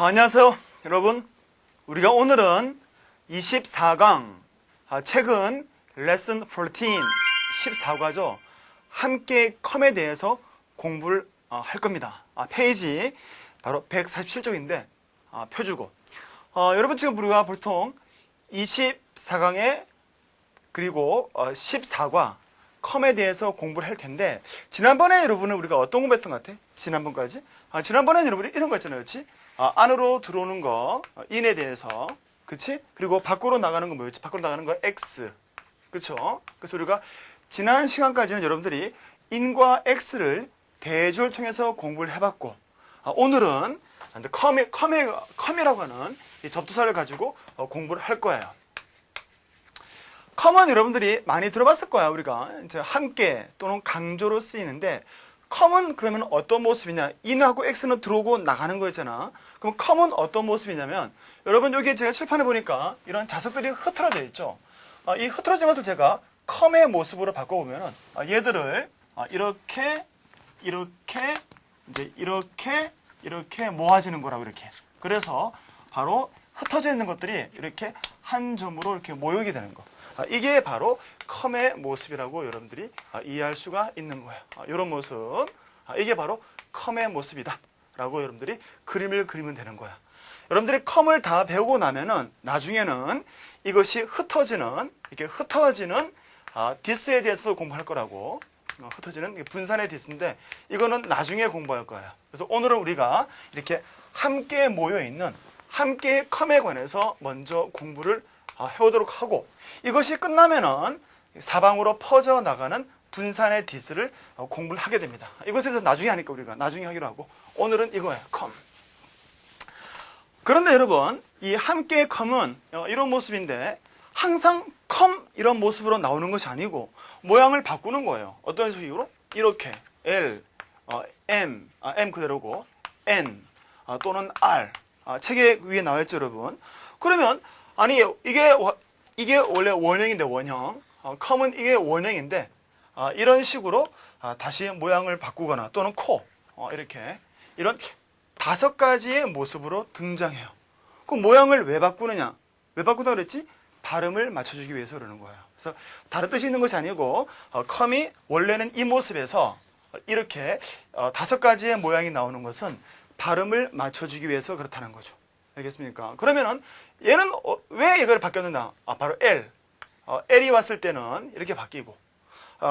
안녕하세요 여러분. 우리가 오늘은 24강 최근 레슨 14 14과죠 함께 컴에 대해서 공부를 할 겁니다. 페이지 바로 147쪽인데 펴주고 여러분 지금 우리가 보통 24강에 그리고 14과 컴에 대해서 공부를 할 텐데, 지난번에 여러분은 우리가 어떤 공부했던 것 같아? 지난번까지? 지난번에는 여러분이 이런 거 있잖아요, 그렇지? 안으로 들어오는 거 in에 대해서, 그치? 그리고 밖으로 나가는 거 뭐였지? 밖으로 나가는 거 x, 그쵸? 그래서 우리가 지난 시간까지는 여러분들이 in과 x를 대조를 통해서 공부를 해봤고, 오늘은 컴이라고 하는 이 접두사를 가지고 공부를 할 거예요. 컴은 여러분들이 많이 들어봤을 거야. 우리가 이제 함께 또는 강조로 쓰이는데, 컴은 그러면 어떤 모습이냐? in하고 x는 들어오고 나가는 거였잖아. 그럼 컴은 어떤 모습이냐면, 여러분 여기 제가 칠판에 보니까 이런 자석들이 흐트러져 있죠. 이 흐트러진 것을 제가 컴의 모습으로 바꿔보면 얘들을 이렇게 모아지는 거라고 이렇게. 그래서 바로 흩어져 있는 것들이 이렇게 한 점으로 이렇게 모이게 되는 거. 이게 바로 컴의 모습이라고 여러분들이 이해할 수가 있는 거예요. 이런 모습, 이게 바로 컴의 모습이다 라고 여러분들이 그림을 그리면 되는 거야. 여러분들이 컴을 다 배우고 나면은 나중에는 이것이 흩어지는 디스에 대해서도 공부할 거라고. 흩어지는 분산의 디스인데 이거는 나중에 공부할 거예요. 그래서 오늘은 우리가 이렇게 함께 모여있는 함께 컴에 관해서 먼저 공부를 해오도록 하고, 이것이 끝나면은 사방으로 퍼져나가는 분산의 디스를 공부를 하게 됩니다. 이것에 대해서 나중에 하니까 우리가 나중에 하기로 하고, 오늘은 이거예요. 컴. 그런데 여러분, 이 함께의 컴은 이런 모습인데 항상 컴 이런 모습으로 나오는 것이 아니고 모양을 바꾸는 거예요. 어떤 식으로? 이렇게 L, M, M 그대로고 N 또는 R. 책에 위에 나와 있죠, 여러분. 그러면 아니 이게 원래 원형인데 원형. 컴은 이게 원형인데 이런 식으로 다시 모양을 바꾸거나 또는 코 이렇게 이런 5가지의 모습으로 등장해요. 그 모양을 왜 바꾸느냐? 왜 바꾼다고 그랬지? 발음을 맞춰주기 위해서 그러는 거예요. 그래서 다른 뜻이 있는 것이 아니고 컴이 원래는 이 모습에서 이렇게 5가지의 모양이 나오는 것은 발음을 맞춰주기 위해서 그렇다는 거죠. 알겠습니까? 그러면은 얘는 왜 이걸 바뀌었느냐? 바로 L. L이 왔을 때는 이렇게 바뀌고,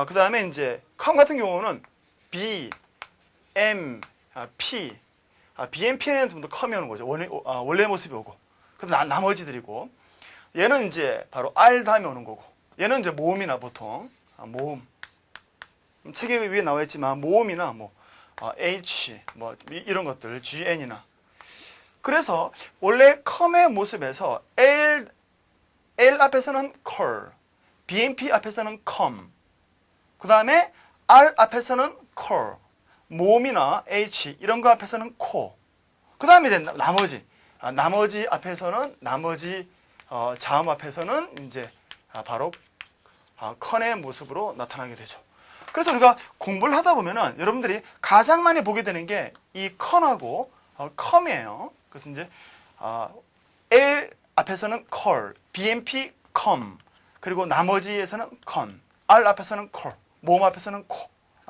그 다음에 이제 컴 같은 경우는 B, M, P, BMP는 좀 더 컴이 오는 거죠. 원래 모습이 오고. 그다음 나머지들이고, 얘는 이제 바로 R 다음에 오는 거고, 얘는 이제 모음이나 보통 모음. 책에 위에 나와 있지만 모음이나 뭐 H 뭐 이런 것들 GN이나. 그래서 원래 컴의 모습에서 L 앞에서는 call, BMP 앞에서는 come, 그 다음에 R 앞에서는 call, 모음이나 H 이런 거 앞에서는 co, 그 다음에 이제 나머지 앞에서는 자음 앞에서는 이제 바로 컨의 모습으로 나타나게 되죠. 그래서 우리가 공부를 하다 보면은 여러분들이 가장 많이 보게 되는 게 이 컨하고 컴이에요. 그래서 이제 L 앞에서는 call, BMP come, 그리고 나머지에서는 con, R 앞에서는 call, 모음 앞에서는 co.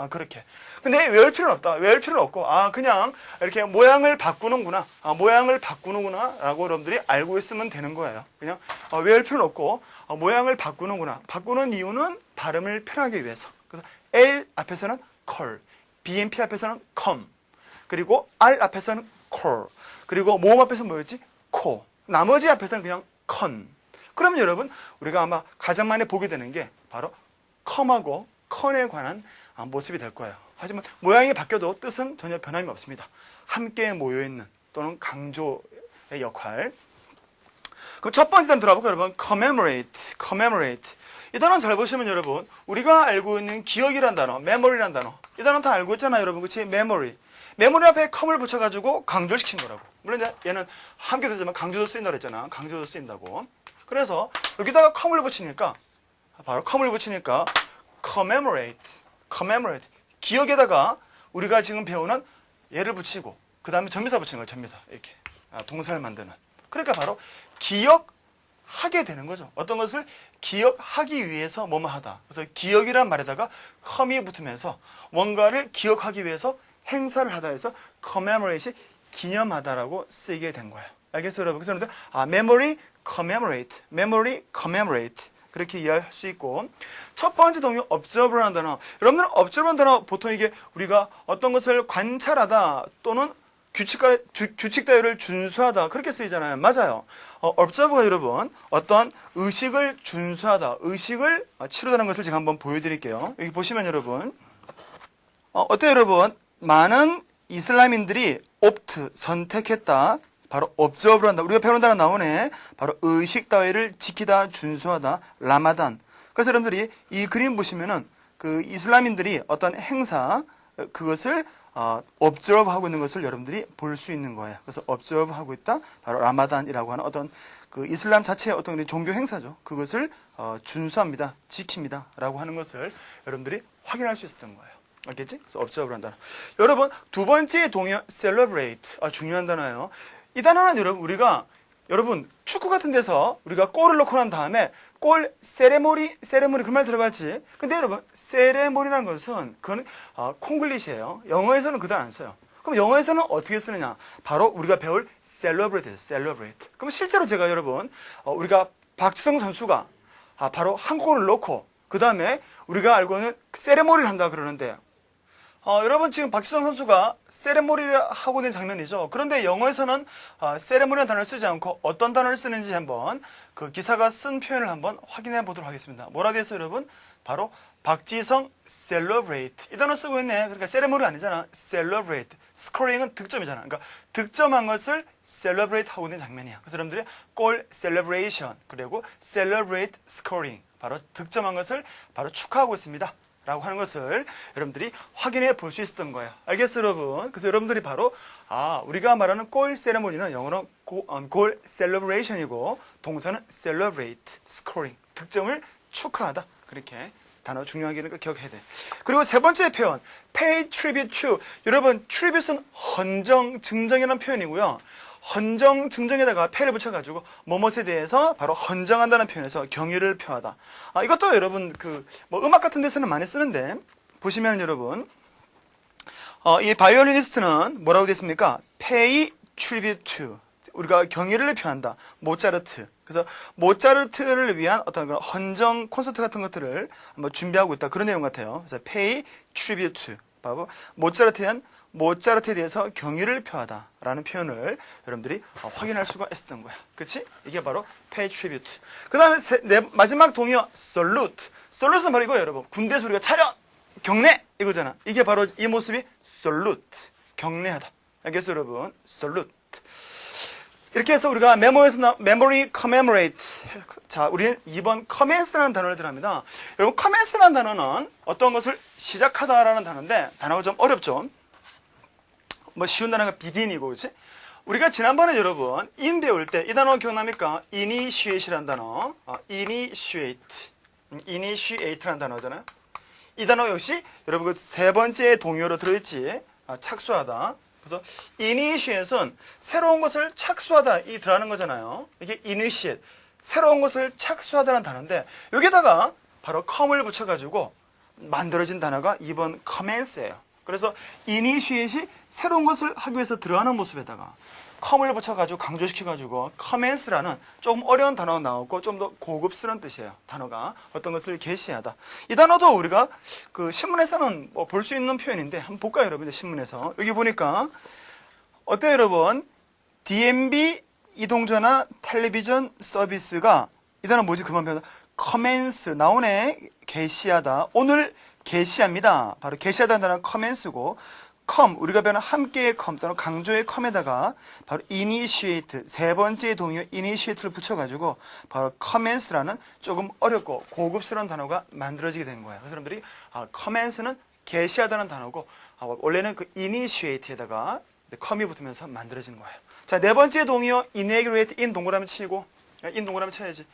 그렇게. 근데 외울 필요는 없다. 외울 필요는 없고, 그냥 이렇게 모양을 바꾸는구나 라고 여러분들이 알고 있으면 되는 거예요. 그냥 외울 필요는 없고, 모양을 바꾸는구나. 바꾸는 이유는 발음을 편하게 위해서. 그래서 L 앞에서는 call, BMP 앞에서는 come, 그리고 R 앞에서는 call, 그리고 모음 앞에서는 뭐였지? co. 나머지 앞에서는 그냥 con. 그러면 여러분, 우리가 아마 가장 많이 보게 되는 게 바로 come하고 con에 관한 모습이 될 거예요. 하지만 모양이 바뀌어도 뜻은 전혀 변함이 없습니다. 함께 모여있는 또는 강조의 역할. 그럼 첫 번째 단어 들어볼까요, 여러분? commemorate. 이 단어 잘 보시면 여러분, 우리가 알고 있는 기억이란 단어, memory란 단어, 이 단어 다 알고 있잖아요, 여러분. 그치? memory 앞에 com을 붙여가지고 강조를 시킨 거라고. 물론 얘는 함께 되지만 강조도 쓰인다고 했잖아. 강조도 쓰인다고. 그래서 여기다가 com을 붙이니까 바로 com을 붙이니까 commemorate. 기억에다가 우리가 지금 배우는 얘를 붙이고 그 다음에 전미사 붙이는 거예요. 전미사 이렇게 동사를 만드는. 그러니까 바로 기억하게 되는 거죠. 어떤 것을 기억하기 위해서 뭐뭐 하다. 그래서 기억이란 말에다가 come이 붙으면서 뭔가를 기억하기 위해서 행사를 하다 해서 commemorate이 기념하다라고 쓰이게 된 거예요. 알겠어요, 여러분? 그래서 여러분들 memory commemorate 그렇게 이해할 수 있고, 첫 번째 동요 observe라는 단어. 여러분들은 observe라는 단어 보통 이게 우리가 어떤 것을 관찰하다 또는 규칙 따위를 준수하다 그렇게 쓰이잖아요. 맞아요. observe가 여러분 어떤 의식을 준수하다, 의식을 치르다는 것을 제가 한번 보여드릴게요. 여기 보시면 여러분 어때요, 여러분? 많은 이슬람인들이 opt 선택했다. 바로 observe를 한다. 우리가 배우는 단어 나오네. 바로 의식 따위를 지키다, 준수하다, 라마단. 그래서 여러분들이 이 그림 보시면은 그 이슬람인들이 어떤 행사 그것을 observe 하고 있는 것을 여러분들이 볼 수 있는 거예요. 그래서 observe 하고 있다. 바로 라마단이라고 하는 어떤 그 이슬람 자체의 어떤 종교 행사죠. 그것을 준수합니다, 지킵니다 라고 하는 것을 여러분들이 확인할 수 있었던 거예요. 알겠지? 그래서 observe를 한다. 여러분 두 번째 동요 celebrate. 중요한 단어예요. 이 단어는 여러분 축구 같은 데서 우리가 골을 넣고 난 다음에 골 세레모니 그 말 들어봤지? 근데 여러분 세레모니라는 것은 그건 콩글리시예요. 영어에서는 그 단어 안 써요. 그럼 영어에서는 어떻게 쓰느냐? 바로 우리가 배울 celebrate예요. celebrate. 그럼 실제로 제가 여러분 우리가 박지성 선수가 바로 한 골을 넣고 그 다음에 우리가 알고 있는 세레모니를 한다 그러는데 여러분 지금 박지성 선수가 세레모니를 하고 있는 장면이죠. 그런데 영어에서는 세레모니라는 단어를 쓰지 않고 어떤 단어를 쓰는지 한번 그 기사가 쓴 표현을 한번 확인해 보도록 하겠습니다. 뭐라 되어 있어요, 여러분? 바로 박지성 celebrate. 이 단어 쓰고 있네. 그러니까 세레모니 아니잖아. celebrate. 스코링은 득점이잖아. 그러니까 득점한 것을 celebrate 하고 있는 장면이야. 그래서 여러분들이 골 celebration 그리고 celebrate scoring. 바로 득점한 것을 바로 축하하고 있습니다 라고 하는 것을 여러분들이 확인해 볼 수 있었던 거예요. 알겠어요, 여러분? 그래서 여러분들이 바로 우리가 말하는 골 세레모니는 영어로 골 셀러브레이션이고 동사는 celebrate, scoring, 득점을 축하하다. 그렇게 단어 중요하게 기억해야 돼. 그리고 세 번째 표현 pay tribute to. 여러분 tribute는 헌정, 증정이라는 표현이고요. 헌정, 증정에다가 pay를 붙여가지고 뭐뭇에 대해서 바로 헌정한다는 표현에서 경의를 표하다. 이것도 여러분 뭐 음악 같은 데서는 많이 쓰는데 보시면 여러분 이 바이올리니스트는 뭐라고 되어 있습니까? pay tribute to. 우리가 경의를 표한다. 모차르트. 그래서 모차르트를 위한 어떤 그런 헌정 콘서트 같은 것들을 한번 준비하고 있다. 그런 내용 같아요. 그래서 pay tribute to. 바로 모차르트에 대해서 경의를 표하다라는 표현을 여러분들이 확인할 수가 있었던 거야. 그렇지? 이게 바로 pay tribute. 그 다음에 마지막 동요 salute. salute는 바로 이거예요, 여러분. 군대에서 우리가 차렷! 경례! 이거잖아. 이게 바로 이 모습이 salute. 경례하다. 알겠어요, 여러분? salute. 이렇게 해서 우리가 memory commemorate. 자, 우리는 2번 commence라는 단어를 들어갑니다. 여러분, commence라는 단어는 어떤 것을 시작하다라는 단어인데 단어가 좀 어렵죠? 뭐 쉬운 단어가 begin이고, 그렇지? 우리가 지난번에 여러분 in 배울 때 이 단어 기억납니까? initiate라는 단어. initiate라는 단어잖아요. 이 단어 역시 여러분 그 세 번째 동요로 들어있지. 착수하다. 그래서 initiate은 새로운 것을 착수하다 이 들어가는 거잖아요. 이게 initiate, 새로운 것을 착수하다는 단어인데 여기다가 바로 come을 붙여가지고 만들어진 단어가 2번 commence예요. 그래서 initiate이 새로운 것을 하기 위해서 들어가는 모습에다가 come을 붙여가지고 강조시켜가지고 commence라는 조금 어려운 단어가 나오고 좀 더 고급스러운 뜻이에요. 단어가 어떤 것을 계시하다. 이 단어도 우리가 그 신문에서는 뭐 볼 수 있는 표현인데 한번 볼까요, 여러분? 신문에서 여기 보니까 어때요, 여러분? DMB 이동전화 텔레비전 서비스가 이 단어 뭐지? 그만 배우다. commence 나오네. 개시하다. 오늘 개시합니다. 바로 개시하다는 단어는 commence고 come, 우리가 배우는 함께의 come 또는 강조의 come에다가 바로 initiate, 세 번째 동요 initiate를 붙여가지고 바로 commence라는 조금 어렵고 고급스러운 단어가 만들어지게 된 거예요. 그래서 여러분들이 commence는 개시하다는 단어고 원래는 그 initiate에다가 come이 붙으면서 만들어진 거예요. 자, 네 번째 동요 inaugurate, in 동그라미 치고 in 동그라미 쳐야지.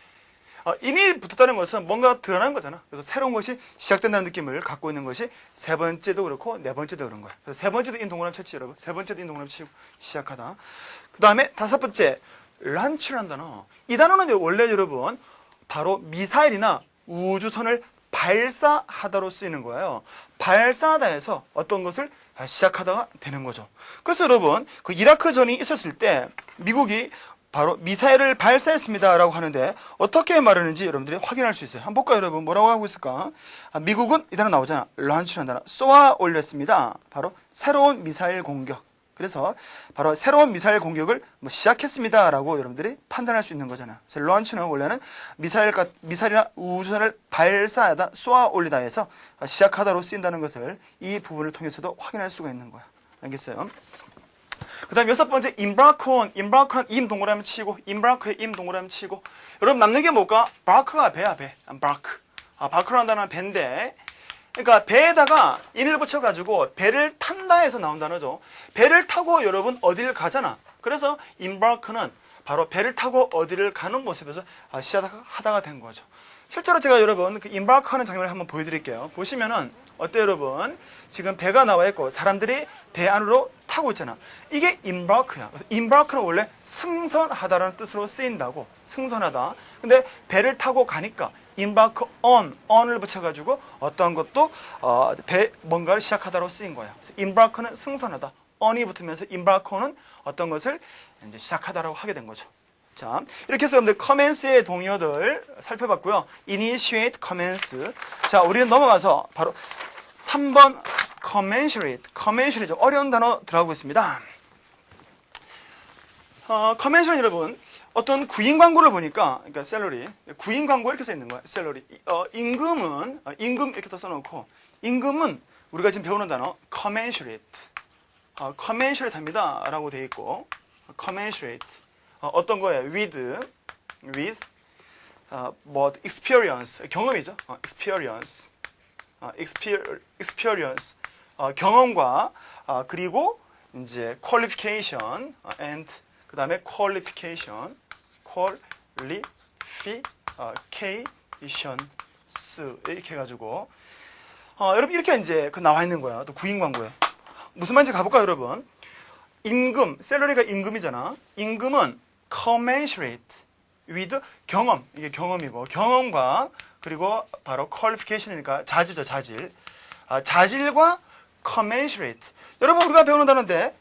in이 붙었다는 것은 뭔가 드러나는 거잖아. 그래서 새로운 것이 시작된다는 느낌을 갖고 있는 것이 세 번째도 그렇고 네 번째도 그런 거야. 그래서 세 번째도 in 동그라미 쳤지 여러분. 세 번째도 in 동그라미 치고 시작하다. 그 다음에 다섯 번째 런치라는 단어. 이 단어는 원래 여러분 바로 미사일이나 우주선을 발사하다로 쓰이는 거예요. 발사하다 해서 어떤 것을 시작하다가 되는 거죠. 그래서 여러분 그 이라크전이 있었을 때 미국이 바로 미사일을 발사했습니다 라고 하는데 어떻게 말하는지 여러분들이 확인할 수 있어요. 한번 볼까요 여러분? 뭐라고 하고 있을까? 미국은 이 단어 나오잖아. 런치라는 단어. 쏘아 올렸습니다. 바로 새로운 미사일 공격. 그래서 바로 새로운 미사일 공격을 시작했습니다 라고 여러분들이 판단할 수 있는 거잖아. 그래서 런치는 원래는 미사일이나 우주선을 발사하다, 쏘아 올리다 해서 시작하다로 쓰인다는 것을 이 부분을 통해서도 확인할 수가 있는 거야. 알겠어요? 그 다음 여섯 번째 embark on. embark는 임 동그라미 치고, embark에 임 동그라미 치고. 여러분 남는 게 뭘까? bark가 배야 배. bark. bark라는 단어는 배인데, 그러니까 배에다가 인을 붙여가지고 배를 탄다 해서 나온 단어죠. 배를 타고 여러분 어디를 가잖아. 그래서 embark는 바로 배를 타고 어디를 가는 모습에서 시작하다가 된 거죠. 실제로 제가 여러분 그 embark 하는 장면을 한번 보여드릴게요. 보시면은 어때요 여러분? 지금 배가 나와 있고 사람들이 배 안으로 타고 있잖아. 이게 embark야. 그래서 embark는 원래 승선하다라는 뜻으로 쓰인다고. 승선하다. 근데 배를 타고 가니까 embark on을 붙여가지고 어떤 것도 뭔가를 시작하다로 쓰인 거야. 그래서 embark는 승선하다. on이 붙으면서 embark on은 어떤 것을 이제 시작하다라고 하게 된 거죠. 자, 이렇게 해서 여러분들 commence의 동의어들 살펴봤고요. initiate, commence. 자, 우리는 넘어가서 바로 3번 commensurate. commensurate 좀 어려운 단어 들어가고 있습니다. commensurate 여러분 어떤 구인 광고를 보니까 그러니까 셀러리 구인 광고 이렇게 써 있는 거야. 셀러리 임금은 임금 이렇게 다 써놓고 임금은 우리가 지금 배우는 단어 commensurate commensurate 합니다라고 돼 있고 commensurate 어떤 거예요? with 뭐 experience 경험이죠. experience 경험과 그리고 이제 qualification and 그 다음에 qualifications 이렇게 해가지고 여러분 이렇게 이제 그 나와 있는 거야. 또 구인 광고에 무슨 말인지 가볼까요, 여러분? 임금, 셀러리가 임금이잖아. 임금은 commensurate with 경험, 이게 경험이고 경험과 그리고 바로 qualification이니까 자질이죠, 자질. 자질과 commensurate. 여러분 우리가 배우는 단어인데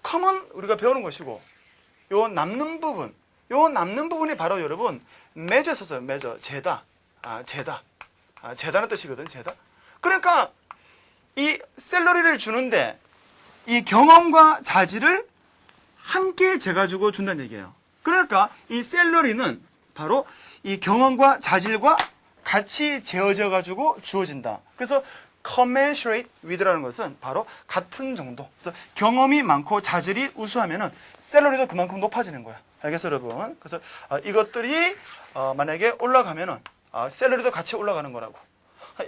common 우리가 배우는 것이고 요 남는 부분이 바로 여러분 measure 썼어요. measure, 재다. 재다는 뜻이거든, 재다. 그러니까 이 셀러리를 주는데 이 경험과 자질을 함께 재가지고 준다는 얘기예요. 그러니까 이 셀러리는 바로 이 경험과 자질과 같이 재어져 가지고 주어진다. 그래서 commensurate with라는 것은 바로 같은 정도. 그래서 경험이 많고 자질이 우수하면은 셀러리도 그만큼 높아지는 거야. 알겠어요, 여러분? 그래서 이것들이 만약에 올라가면은 셀러리도 같이 올라가는 거라고.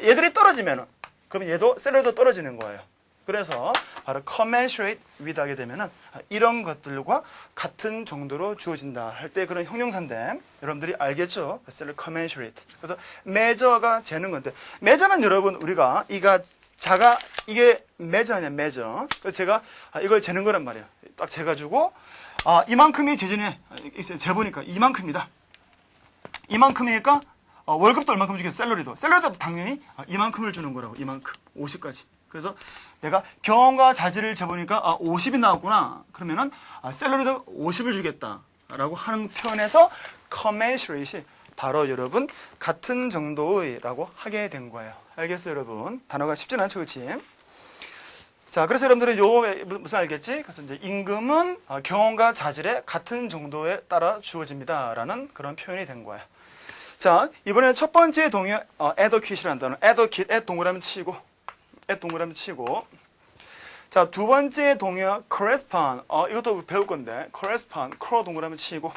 얘들이 떨어지면은 그럼 얘도 셀러리도 떨어지는 거예요. 그래서 바로 commensurate with 하게 되면은 이런 것들과 같은 정도로 주어진다 할 때 그런 형용사인데 여러분들이 알겠죠? 셀러 commensurate. 그래서 measure가 재는 건데 measure는 여러분 우리가 이게 measure냐 measure. 그래서 제가 이걸 재는 거란 말이에요. 딱 재가지고 이만큼이 재보니까 이만큼이다. 이만큼이니까 월급도 얼만큼 주겠어. 셀러리도 당연히 이만큼을 주는 거라고. 이만큼 50까지. 그래서 내가 경험과 자질을 재보니까 50이 나왔구나. 그러면은 셀러리도 50을 주겠다라고 하는 표현에서 commensurate이 바로 여러분 같은 정도의라고 하게 된 거예요. 알겠어요, 여러분? 단어가 쉽지는 않죠, 그렇지? 자, 그래서 여러분들은 무슨 알겠지? 그래서 이제 임금은 경험과 자질에 같은 정도에 따라 주어집니다라는 그런 표현이 된 거예요. 자, 이번에는 첫 번째 동의어 advocate이라는 단어. advocate, 동그라미 치고. 자, 두 번째 동의어 correspond. 이것도 배울 건데 correspond, crow 동그라미 치고.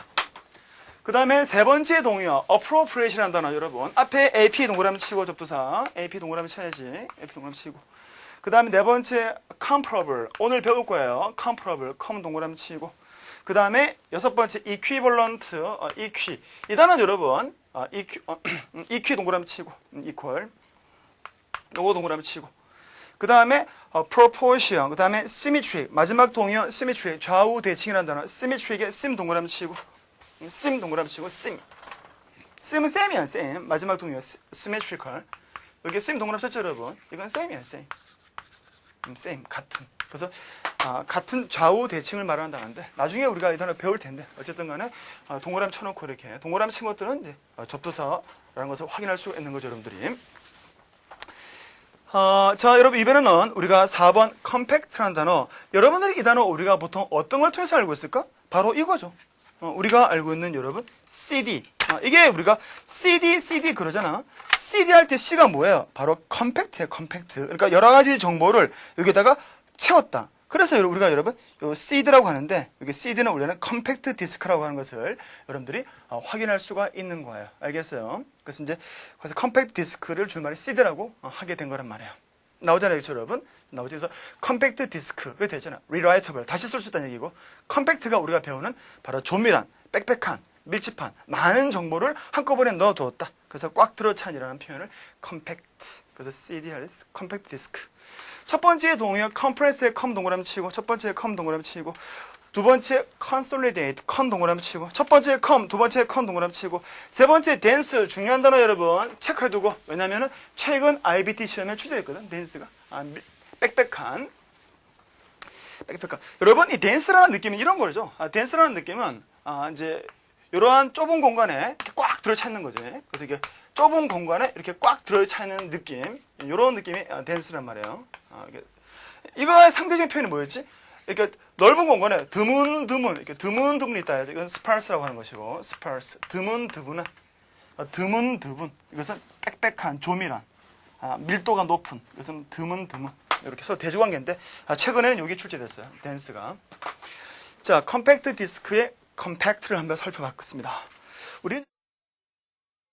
그 다음에 세 번째 동의어 appropriate이라는 단어. 여러분 앞에 AP 동그라미 치고 접두사 AP 동그라미 쳐야지. AP 동그라미 치고. 그 다음에 네 번째 comparable. 오늘 배울 거예요. comparable, com 동그라미 치고. 그 다음에 여섯 번째 equivalent, equi. 이 단어는 여러분 equi 동그라미 치고 equal. 요거 동그라미 치고. 그 다음에 proportion, 그 다음에 symmetry, 마지막 동의어 symmetry, 좌우 대칭이라는 단어 symmetry에 sim 동그라미 치고 sim 동그라미 치고 sim. sim은 셈이야, 셈. 마지막 동의어 symmetrical. 여기 sim 동그라미 쳤죠, 여러분? 이건 셈이야, 셈. 셈, 같은. 그래서 같은 좌우 대칭을 말하는 단어인데 나중에 우리가 이 단어 배울 텐데 어쨌든 간에 동그라미 쳐놓고 이렇게 동그라미 친 것들은 이제 접두사라는 것을 확인할 수 있는 거죠, 여러분들이. 자, 여러분 이번에는 우리가 4번 compact라는 단어. 여러분들이 이 단어 우리가 보통 어떤 걸 통해서 알고 있을까? 바로 이거죠. 우리가 알고 있는 여러분 CD. 이게 우리가 CD 그러잖아. CD 할 때 C가 뭐예요? 바로 compact예요, compact. 그러니까 여러 가지 정보를 여기다가 채웠다. 그래서 우리가 여러분 요 CD라고 하는데 여기 CD는 원래는 compact disk라고 하는 것을 여러분들이 확인할 수가 있는 거예요. 알겠어요? 그래서 이제 그래서 compact disk를 줄말이 CD라고 하게 된 거란 말이에요. 나오잖아요, 그렇죠, 여러분? 나오죠. 그래서 compact disk 그게 되잖아. rewritable 다시 쓸 수 있다는 얘기고, compact가 우리가 배우는 바로 조밀한, 빽빽한, 밀집한 많은 정보를 한꺼번에 넣어두었다. 그래서 꽉 들어찬이라는 표현을 compact. 그래서 CD 할 compact disk. 첫 번째 동의어 compress에 com 동그라미 치고, 첫 번째 com 동그라미 치고, 두 번째 consolidate com 동그라미 치고, 첫 번째 com, 두 번째 com 동그라미 치고, 세 번째 dense 중요한 단어 여러분 체크해두고, 왜냐면은 최근 IBT 시험에 출제했거든. dense가 빽빽한. 여러분 이 dense라는 느낌은 이런 거죠. dense라는 느낌은 이제 이러한 좁은 공간에 이렇게 꽉 들어차 있는 거죠. 그래서 이게 좁은 공간에 이렇게 꽉 들어차 있는 느낌, 이런 느낌이 dense란 말이에요. 이거의 상대적인 표현이 뭐였지? 이렇게 넓은 공간에 드문드문, 이렇게 드문드문 있다. 이건 sparse라고 하는 것이고, sparse, 드문드문은, 드문드문. 이것은 빽빽한, 조밀한, 밀도가 높은. 이것은 드문드문. 이렇게 서로 대조관계인데, 최근에는 여기 출제됐어요. dense가. 자, compact disk의 compact를 한번 살펴봤습니다. 우리